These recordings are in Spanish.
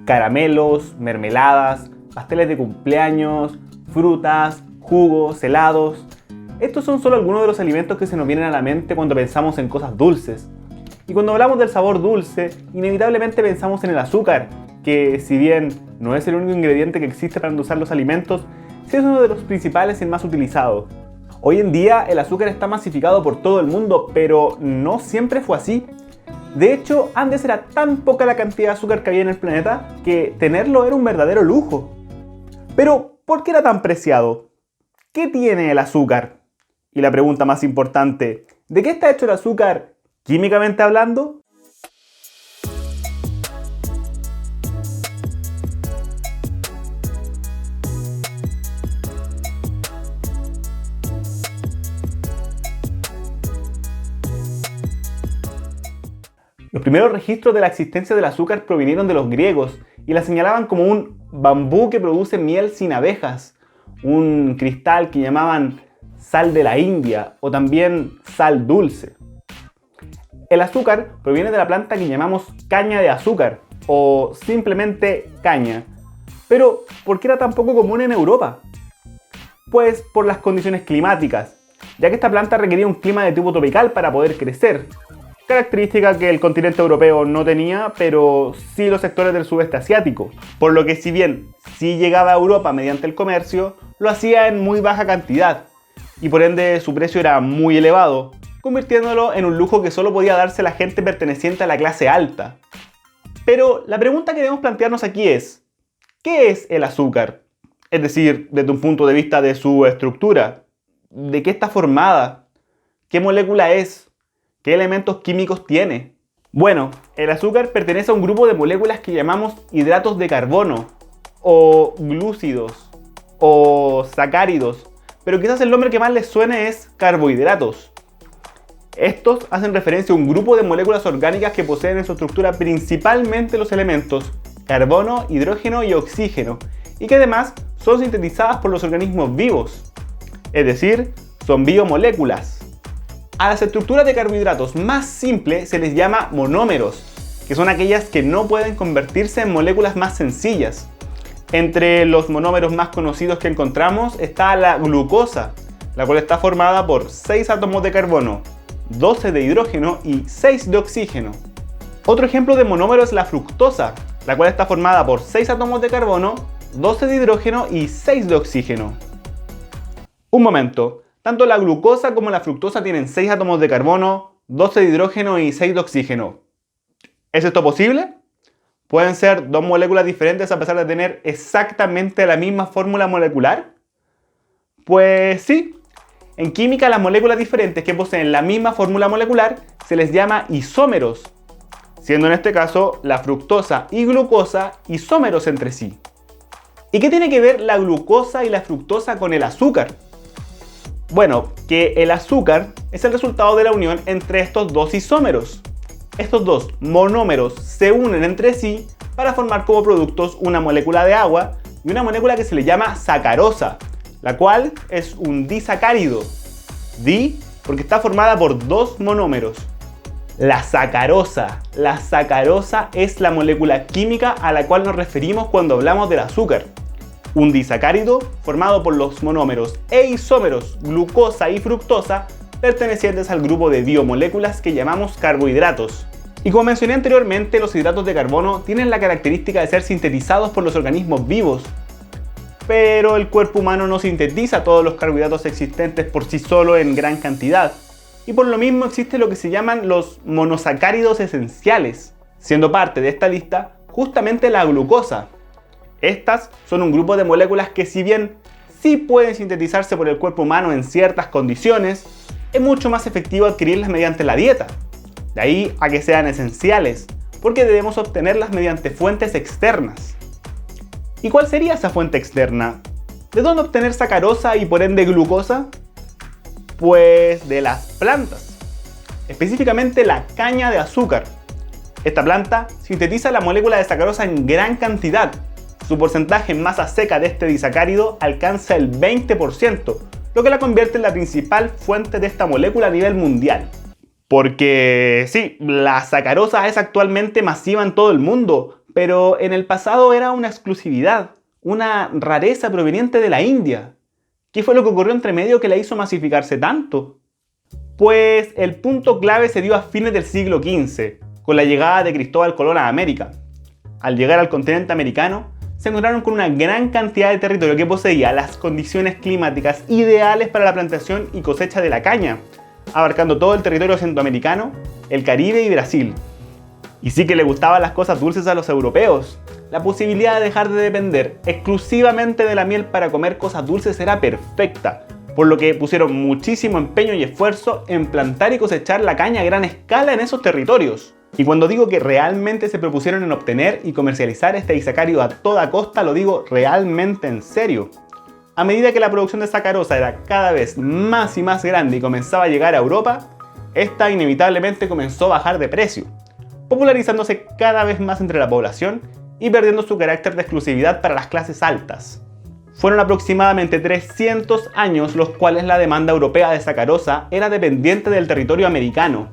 caramelos, mermeladas, pasteles de cumpleaños, frutas, jugos, helados. Estos son solo algunos de los alimentos que se nos vienen a la mente cuando pensamos en cosas dulces. Y cuando hablamos del sabor dulce, inevitablemente pensamos en el azúcar, que si bien no es el único ingrediente que existe para endulzar los alimentos, sí es uno de los principales y el más utilizado. Hoy en día el azúcar está masificado por todo el mundo, pero no siempre fue así. De hecho, antes era tan poca la cantidad de azúcar que había en el planeta que tenerlo era un verdadero lujo. Pero, ¿por qué era tan preciado? ¿Qué tiene el azúcar? Y la pregunta más importante, ¿de qué está hecho el azúcar químicamente hablando? Los primeros registros de la existencia del azúcar provinieron de los griegos y la señalaban como un bambú que produce miel sin abejas, un cristal que llamaban sal de la India o también sal dulce. El azúcar proviene de la planta que llamamos caña de azúcar o simplemente caña. Pero, ¿por qué era tan poco común en Europa? Pues por las condiciones climáticas, ya que esta planta requería un clima de tipo tropical para poder crecer. Característica que el continente europeo no tenía, pero sí los sectores del sudeste asiático. Por lo que si bien sí llegaba a Europa mediante el comercio, lo hacía en muy baja cantidad. Y por ende su precio era muy elevado, convirtiéndolo en un lujo que solo podía darse la gente perteneciente a la clase alta. Pero la pregunta que debemos plantearnos aquí es, ¿qué es el azúcar? Es decir, desde un punto de vista de su estructura, ¿de qué está formada? ¿Qué molécula es? ¿Qué elementos químicos tiene? Bueno, el azúcar pertenece a un grupo de moléculas que llamamos hidratos de carbono, o glúcidos, o sacáridos, pero quizás el nombre que más les suene es carbohidratos. Estos hacen referencia a un grupo de moléculas orgánicas que poseen en su estructura principalmente los elementos carbono, hidrógeno y oxígeno, y que además son sintetizadas por los organismos vivos, es decir, son biomoléculas. A las estructuras de carbohidratos más simples se les llama monómeros, que son aquellas que no pueden convertirse en moléculas más sencillas. Entre los monómeros más conocidos que encontramos está la glucosa, la cual está formada por 6 átomos de carbono, 12 de hidrógeno y 6 de oxígeno. Otro ejemplo de monómero es la fructosa, la cual está formada por 6 átomos de carbono, 12 de hidrógeno y 6 de oxígeno. Un momento. Tanto la glucosa como la fructosa tienen 6 átomos de carbono, 12 de hidrógeno y 6 de oxígeno. ¿Es esto posible? ¿Pueden ser dos moléculas diferentes a pesar de tener exactamente la misma fórmula molecular? Pues sí. En química, las moléculas diferentes que poseen la misma fórmula molecular se les llama isómeros, siendo en este caso la fructosa y glucosa isómeros entre sí. ¿Y qué tiene que ver la glucosa y la fructosa con el azúcar? Bueno, que el azúcar es el resultado de la unión entre estos dos isómeros. Estos dos monómeros se unen entre sí para formar como productos una molécula de agua y una molécula que se le llama sacarosa, la cual es un disacárido. Di porque está formada por dos monómeros. La sacarosa es la molécula química a la cual nos referimos cuando hablamos del azúcar. Un disacárido formado por los monómeros e isómeros glucosa y fructosa pertenecientes al grupo de biomoléculas que llamamos carbohidratos. Y como mencioné anteriormente, los hidratos de carbono tienen la característica de ser sintetizados por los organismos vivos. Pero el cuerpo humano no sintetiza todos los carbohidratos existentes por sí solo en gran cantidad. Y por lo mismo existe lo que se llaman los monosacáridos esenciales, siendo parte de esta lista justamente la glucosa. Estas son un grupo de moléculas que si bien sí pueden sintetizarse por el cuerpo humano en ciertas condiciones, es mucho más efectivo adquirirlas mediante la dieta. De ahí a que sean esenciales, porque debemos obtenerlas mediante fuentes externas. ¿Y cuál sería esa fuente externa? ¿De dónde obtener sacarosa y por ende glucosa? Pues de las plantas, específicamente la caña de azúcar. Esta planta sintetiza la molécula de sacarosa en gran cantidad. Su porcentaje en masa seca de este disacárido alcanza el 20%, lo que la convierte en la principal fuente de esta molécula a nivel mundial. Porque sí, la sacarosa es actualmente masiva en todo el mundo, pero en el pasado era una exclusividad, una rareza proveniente de la India. ¿Qué fue lo que ocurrió entre medio que la hizo masificarse tanto? Pues el punto clave se dio a fines del siglo XV, con la llegada de Cristóbal Colón a América. Al llegar al continente americano, se encontraron con una gran cantidad de territorio que poseía las condiciones climáticas ideales para la plantación y cosecha de la caña, abarcando todo el territorio centroamericano, el Caribe y Brasil. Y sí que le gustaban las cosas dulces a los europeos. La posibilidad de dejar de depender exclusivamente de la miel para comer cosas dulces era perfecta, por lo que pusieron muchísimo empeño y esfuerzo en plantar y cosechar la caña a gran escala en esos territorios. Y cuando digo que realmente se propusieron en obtener y comercializar este disacárido a toda costa, lo digo realmente en serio. A medida que la producción de sacarosa era cada vez más y más grande y comenzaba a llegar a Europa, esta inevitablemente comenzó a bajar de precio, popularizándose cada vez más entre la población y perdiendo su carácter de exclusividad para las clases altas. Fueron aproximadamente 300 años los cuales la demanda europea de sacarosa era dependiente del territorio americano,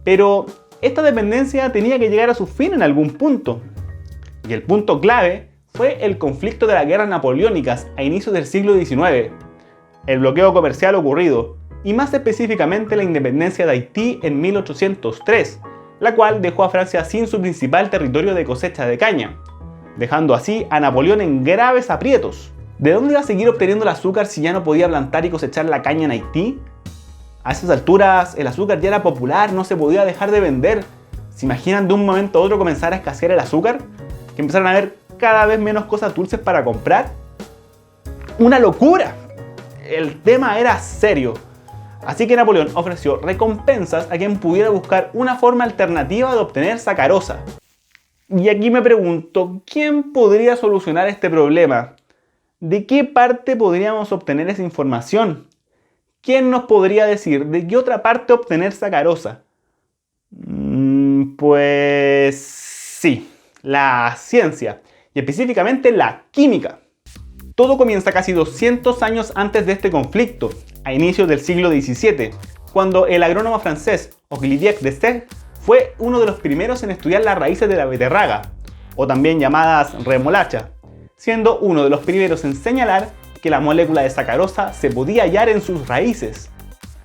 pero esta dependencia tenía que llegar a su fin en algún punto. Y el punto clave fue el conflicto de las guerras napoleónicas a inicios del siglo XIX, el bloqueo comercial ocurrido, y más específicamente la independencia de Haití en 1803, la cual dejó a Francia sin su principal territorio de cosecha de caña, dejando así a Napoleón en graves aprietos. ¿De dónde iba a seguir obteniendo el azúcar si ya no podía plantar y cosechar la caña en Haití? A esas alturas el azúcar ya era popular, no se podía dejar de vender. ¿Se imaginan de un momento a otro comenzar a escasear el azúcar? ¿Que empezaron a haber cada vez menos cosas dulces para comprar? ¡Una locura! El tema era serio. Así que Napoleón ofreció recompensas a quien pudiera buscar una forma alternativa de obtener sacarosa. Y aquí me pregunto, ¿quién podría solucionar este problema? ¿De qué parte podríamos obtener esa información? ¿Quién nos podría decir de qué otra parte obtener sacarosa? Pues sí, la ciencia, y específicamente la química. Todo comienza casi 200 años antes de este conflicto, a inicios del siglo XVII, cuando el agrónomo francés Olivier Destrées fue uno de los primeros en estudiar las raíces de la beterraga, o también llamadas remolacha, siendo uno de los primeros en señalar que la molécula de sacarosa se podía hallar en sus raíces.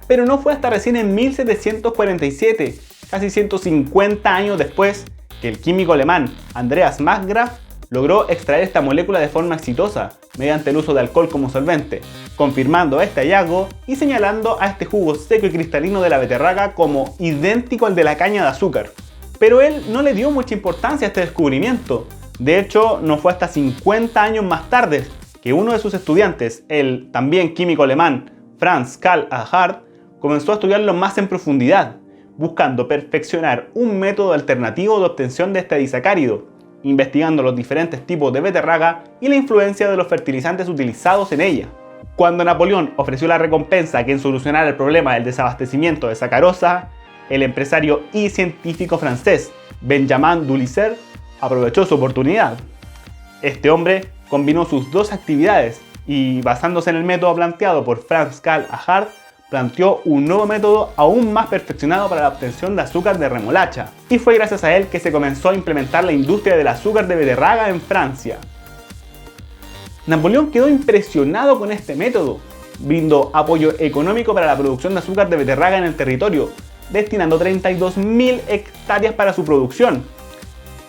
Pero no fue hasta recién en 1747, casi 150 años después, que el químico alemán Andreas Markgraf logró extraer esta molécula de forma exitosa, mediante el uso de alcohol como solvente, confirmando este hallazgo y señalando a este jugo seco y cristalino de la beterraga como idéntico al de la caña de azúcar. Pero él no le dio mucha importancia a este descubrimiento. De hecho, no fue hasta 50 años más tarde que uno de sus estudiantes, el también químico alemán Franz Karl Erhard, comenzó a estudiarlo más en profundidad, buscando perfeccionar un método alternativo de obtención de este disacárido, investigando los diferentes tipos de beterraga y la influencia de los fertilizantes utilizados en ella. Cuando Napoleón ofreció la recompensa a quien solucionara el problema del desabastecimiento de sacarosa, el empresario y científico francés Benjamin Duliser aprovechó su oportunidad. Este hombre combinó sus dos actividades y, basándose en el método planteado por Franz Karl Erhard, planteó un nuevo método aún más perfeccionado para la obtención de azúcar de remolacha. Y fue gracias a él que se comenzó a implementar la industria del azúcar de beterraga en Francia. Napoleón quedó impresionado con este método. Brindó apoyo económico para la producción de azúcar de beterraga en el territorio, destinando 32.000 hectáreas para su producción.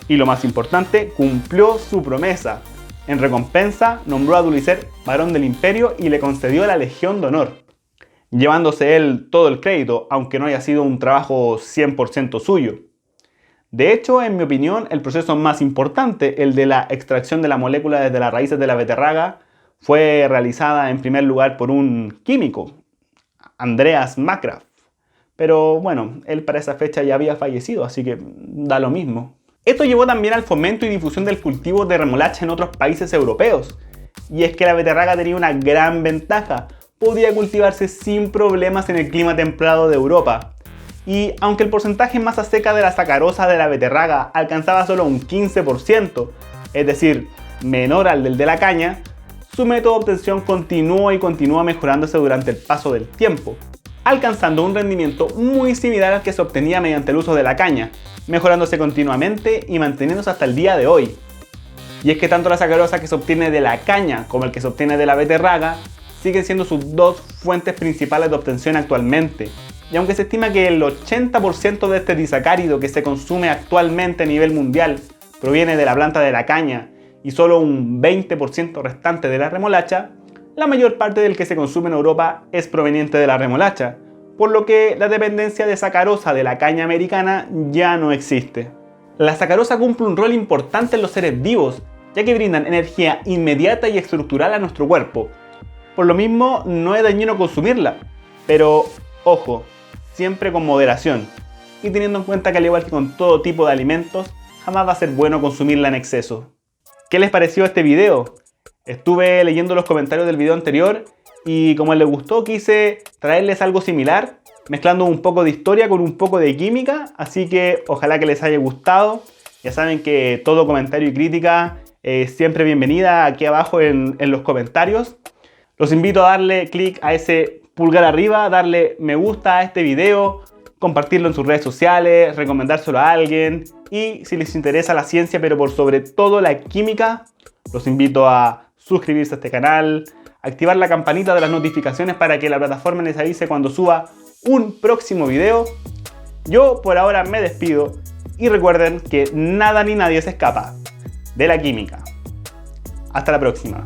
Y lo más importante, cumplió su promesa. En recompensa, nombró a Duliser barón del imperio y le concedió la Legión de Honor, llevándose él todo el crédito, aunque no haya sido un trabajo 100% suyo. De hecho, en mi opinión, el proceso más importante, el de la extracción de la molécula desde las raíces de la beterraga, fue realizada en primer lugar por un químico, Andreas Markgraf. Pero bueno, él para esa fecha ya había fallecido, así que da lo mismo. Esto llevó también al fomento y difusión del cultivo de remolacha en otros países europeos. Y es que la beterraga tenía una gran ventaja: podía cultivarse sin problemas en el clima templado de Europa. Y aunque el porcentaje en masa seca de la sacarosa de la beterraga alcanzaba solo un 15%, es decir, menor al del de la caña, su método de obtención continuó y continúa mejorándose durante el paso del tiempo. alcanzando un rendimiento muy similar al que se obtenía mediante el uso de la caña, mejorándose continuamente y manteniéndose hasta el día de hoy. Y es que tanto la sacarosa que se obtiene de la caña como el que se obtiene de la beterraga siguen siendo sus dos fuentes principales de obtención actualmente. Y aunque se estima que el 80% de este disacárido que se consume actualmente a nivel mundial proviene de la planta de la caña y solo un 20% restante de la remolacha, la mayor parte del que se consume en Europa es proveniente de la remolacha, por lo que la dependencia de sacarosa de la caña americana ya no existe. La sacarosa cumple un rol importante en los seres vivos, ya que brindan energía inmediata y estructural a nuestro cuerpo. Por lo mismo, no es dañino consumirla, pero ojo, siempre con moderación, y teniendo en cuenta que al igual que con todo tipo de alimentos, jamás va a ser bueno consumirla en exceso. ¿Qué les pareció este video? Estuve leyendo los comentarios del video anterior y como les gustó quise traerles algo similar, mezclando un poco de historia con un poco de química, así que ojalá que les haya gustado. Ya saben que todo comentario y crítica es siempre bienvenida aquí abajo en los comentarios. Los invito a darle clic a ese pulgar arriba, darle me gusta a este video, compartirlo en sus redes sociales, recomendárselo a alguien y si les interesa la ciencia pero por sobre todo la química, los invito a suscribirse a este canal, activar la campanita de las notificaciones para que la plataforma les avise cuando suba un próximo video. Yo por ahora me despido y recuerden que nada ni nadie se escapa de la química. Hasta la próxima.